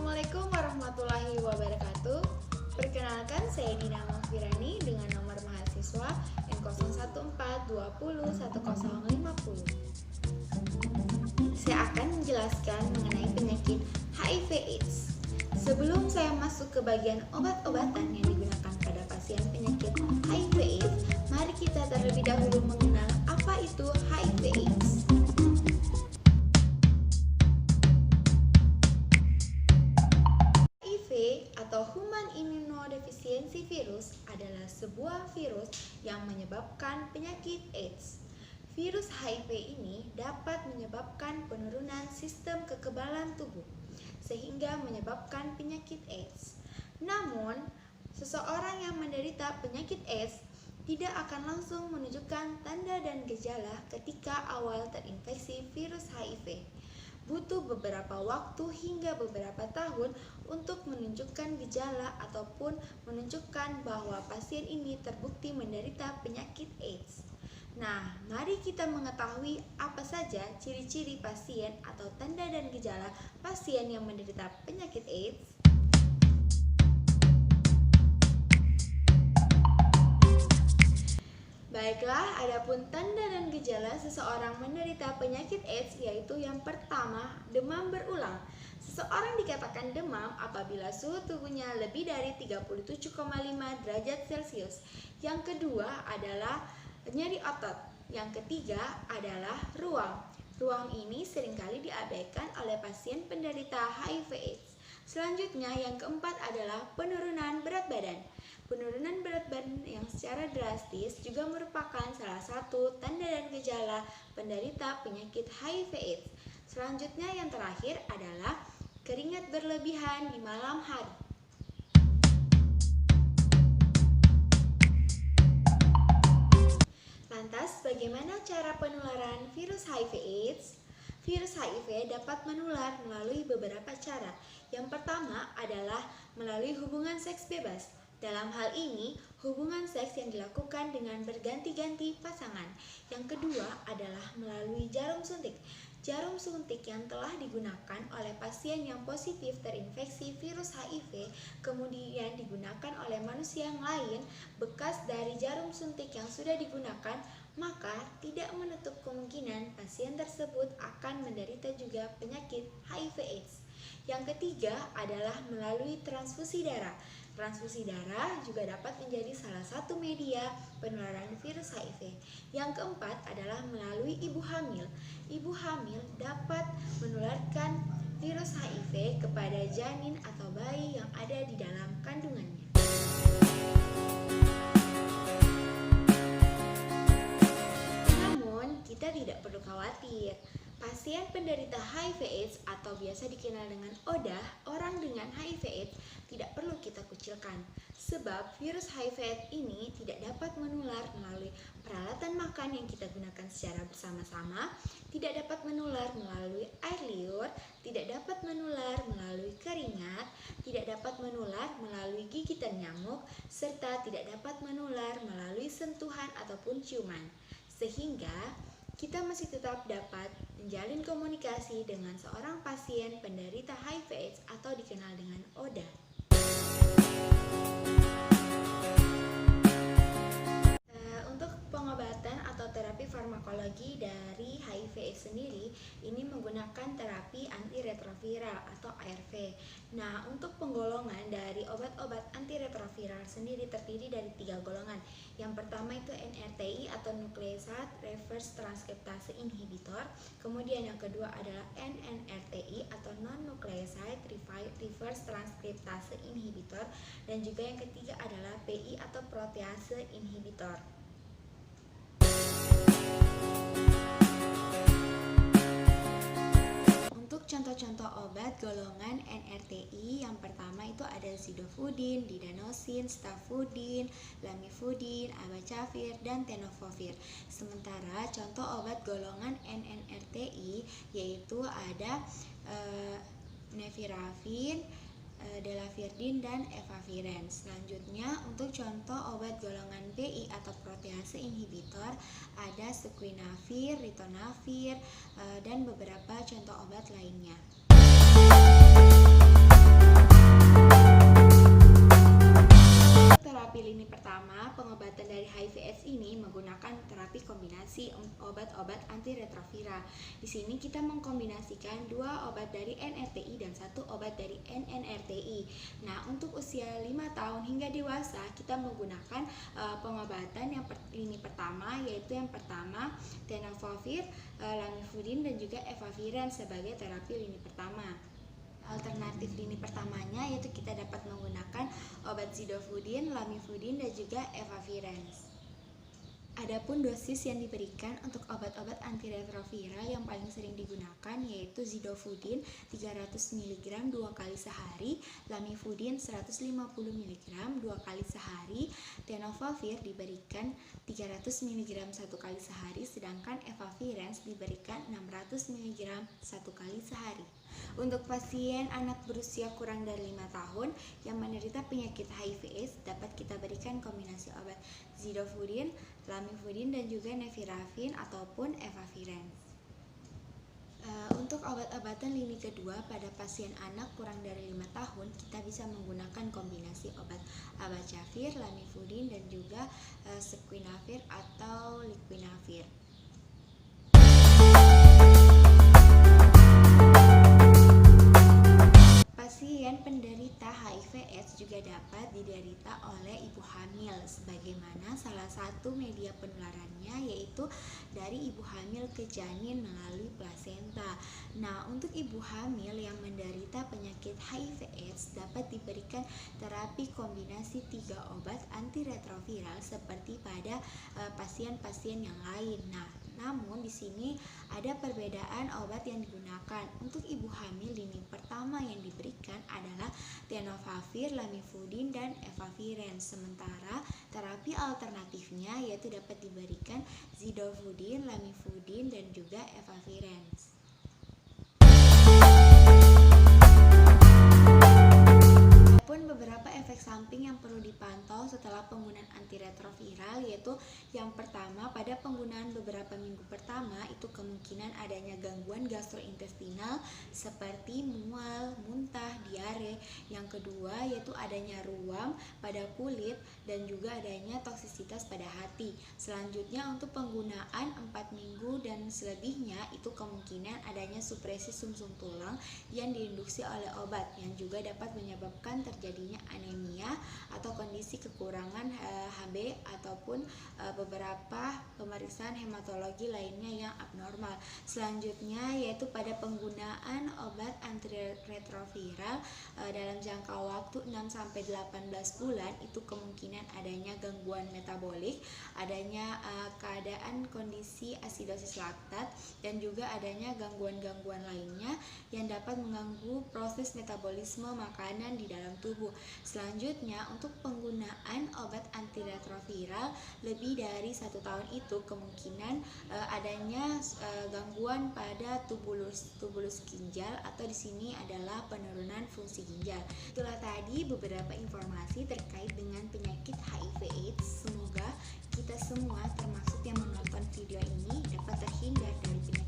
Assalamualaikum warahmatullahi wabarakatuh. Perkenalkan, saya Dina Mahfirani dengan nomor mahasiswa N014201050. Saya akan menjelaskan mengenai penyakit HIV/AIDS. Sebelum saya masuk ke bagian obat-obatan yang digunakan pada pasien penyakit HIV/AIDS, mari kita terlebih dahulu mengenal apa itu HIV/AIDS. Atau Human Immunodeficiency Virus adalah sebuah virus yang menyebabkan penyakit AIDS. Virus HIV ini dapat menyebabkan penurunan sistem kekebalan tubuh sehingga menyebabkan penyakit AIDS. Namun, seseorang yang menderita penyakit AIDS tidak akan langsung menunjukkan tanda dan gejala ketika awal terinfeksi virus HIV. Butuh beberapa waktu hingga beberapa tahun untuk menunjukkan gejala ataupun menunjukkan bahwa pasien ini terbukti menderita penyakit AIDS. Nah, mari kita mengetahui apa saja ciri-ciri pasien atau tanda dan gejala pasien yang menderita penyakit AIDS. Baiklah, adapun tanda dan gejala seseorang menderita penyakit AIDS yaitu yang pertama, demam berulang. Seseorang dikatakan demam apabila suhu tubuhnya lebih dari 37,5 derajat Celcius. Yang kedua adalah nyeri otot. Yang ketiga adalah ruam. Ruam ini seringkali diabaikan oleh pasien penderita HIV/AIDS. Selanjutnya yang keempat adalah penurunan berat badan. Penurunan berat badan yang secara drastis juga merupakan salah satu tanda dan gejala penderita penyakit HIV/AIDS. Selanjutnya yang terakhir adalah keringat berlebihan di malam hari. Lantas, bagaimana cara penularan virus HIV/AIDS? Virus HIV dapat menular melalui beberapa cara. Yang pertama adalah melalui hubungan seks bebas. Dalam hal ini, hubungan seks yang dilakukan dengan berganti-ganti pasangan. Yang kedua adalah melalui jarum suntik. Jarum suntik yang telah digunakan oleh pasien yang positif terinfeksi virus HIV kemudian digunakan oleh manusia yang lain bekas dari jarum suntik yang sudah digunakan, maka tidak menutup kemungkinan pasien tersebut akan menderita juga penyakit HIV/AIDS. Yang ketiga adalah melalui transfusi darah. Transfusi darah juga dapat menjadi salah satu media penularan virus HIV. Yang keempat adalah melalui ibu hamil. Ibu hamil dapat menularkan virus HIV kepada janin atau bayi yang ada di dalam kandungannya. Namun, kita tidak perlu khawatir. Pasien penderita HIV/AIDS atau biasa dikenal dengan ODA, orang dengan HIV/AIDS, tidak perlu kita kucilkan. Sebab virus HIV/AIDS ini tidak dapat menular melalui peralatan makan yang kita gunakan secara bersama-sama, tidak dapat menular melalui air liur, tidak dapat menular melalui keringat, tidak dapat menular melalui gigitan nyamuk, serta tidak dapat menular melalui sentuhan ataupun ciuman. Sehingga kita masih tetap dapat menjalin komunikasi dengan seorang pasien penderita HIV/AIDS atau dikenal dengan ODA. Untuk pengobatan atau terapi farmakologi dari HIV/AIDS sendiri, ini menggunakan terapi antiretroviral atau ARV. Nah, untuk penggolongan dari obat-obat antiretroviral sendiri terdiri dari 3 golongan. Yang pertama itu NRTI atau Nucleoside Reverse Transcriptase Inhibitor. Kemudian yang kedua adalah NNRTI atau Non-Nucleoside Reverse Transcriptase Inhibitor. Dan juga yang ketiga adalah PI atau Protease Inhibitor. Untuk contoh-contoh obat golongan NRTI, yang pertama itu ada Zidofudin, Didanosin, Stafudin, Lamifudin, Abacavir, dan Tenofovir. Sementara contoh obat golongan NNRTI yaitu ada Nevirapin, Delafirdin, dan Efavirenz. Selanjutnya untuk contoh obat golongan PI atau protease inhibitor ada Sequinavir, Ritonavir, dan beberapa contoh obat lainnya. terapi lini pertama, pengobatan dari HIV/AIDS ini menggunakan terapi kombinasi obat-obat antiretroviral. Di sini kita mengkombinasikan 2 obat dari NRTI dan 1 obat dari NNRTI. Nah, untuk usia 5 tahun hingga dewasa, kita menggunakan pengobatan yang lini pertama, yaitu yang pertama tenofovir, lamivudin, dan juga efavirenz sebagai terapi lini pertama. Alternatif lini pertamanya yaitu kita dapat menggunakan obat zidofudin, lamivudin, dan juga efavirenz. Adapun dosis yang diberikan untuk obat-obat antiretroviral yang paling sering digunakan yaitu zidofudin 300 mg 2 kali sehari, lamivudin 150 mg 2 kali sehari, tenofovir diberikan 300 mg 1 kali sehari, sedangkan efavirenz diberikan 600 mg 1 kali sehari. Untuk pasien anak berusia kurang dari 5 tahun yang menderita penyakit HIV/AIDS dapat kita berikan kombinasi obat zidofudin, lamivudin, dan juga nevirapin ataupun efavirenz. Untuk obat-obatan lini kedua pada pasien anak kurang dari 5 tahun kita bisa menggunakan kombinasi obat abacavir, lamivudin, dan juga squinavir atau liquinavir. Pasien penderita HIV/AIDS juga dapat diderita oleh ibu hamil, sebagaimana salah satu media penularannya yaitu dari ibu hamil ke janin melalui plasenta. Nah, untuk ibu hamil yang menderita penyakit HIV/AIDS dapat diberikan terapi kombinasi 3 obat antiretroviral seperti pada pasien-pasien yang lain. Nah, namun di sini ada perbedaan obat yang digunakan. Untuk ibu hamil lini pertama yang diberikan adalah tenofovir, lamivudin, dan efavirenz. Sementara terapi alternatifnya yaitu dapat diberikan zidofudin, lamivudin, dan juga efavirenz. Beberapa efek samping yang perlu dipantau setelah penggunaan antiretroviral yaitu yang pertama, pada penggunaan beberapa minggu pertama itu kemungkinan adanya gangguan gastrointestinal seperti mual, muntah, diare. Yang kedua yaitu adanya ruam pada kulit dan juga adanya toksisitas pada hati. Selanjutnya untuk penggunaan 4 minggu dan selebihnya itu kemungkinan adanya supresi sumsum tulang yang diinduksi oleh obat yang juga dapat menyebabkan terjadinya anemia atau kondisi kekurangan Hb ataupun beberapa pemeriksaan hematologi lainnya yang abnormal. Selanjutnya yaitu pada penggunaan obat antiretroviral dalam jangka waktu 6-18 bulan itu kemungkinan adanya gangguan metabolik, adanya keadaan kondisi asidosis laktat, dan juga adanya gangguan-gangguan lainnya yang dapat mengganggu proses metabolisme makanan di dalam tubuh. Selanjutnya untuk penggunaan obat antiretroviral lebih dari 1 tahun itu kemungkinan adanya gangguan pada tubulus ginjal atau di sini adalah penurunan fungsi ginjal. Itulah tadi beberapa informasi terkait dengan penyakit HIV/AIDS. Semoga kita semua termasuk yang menonton video ini dapat terhindar dari penyakit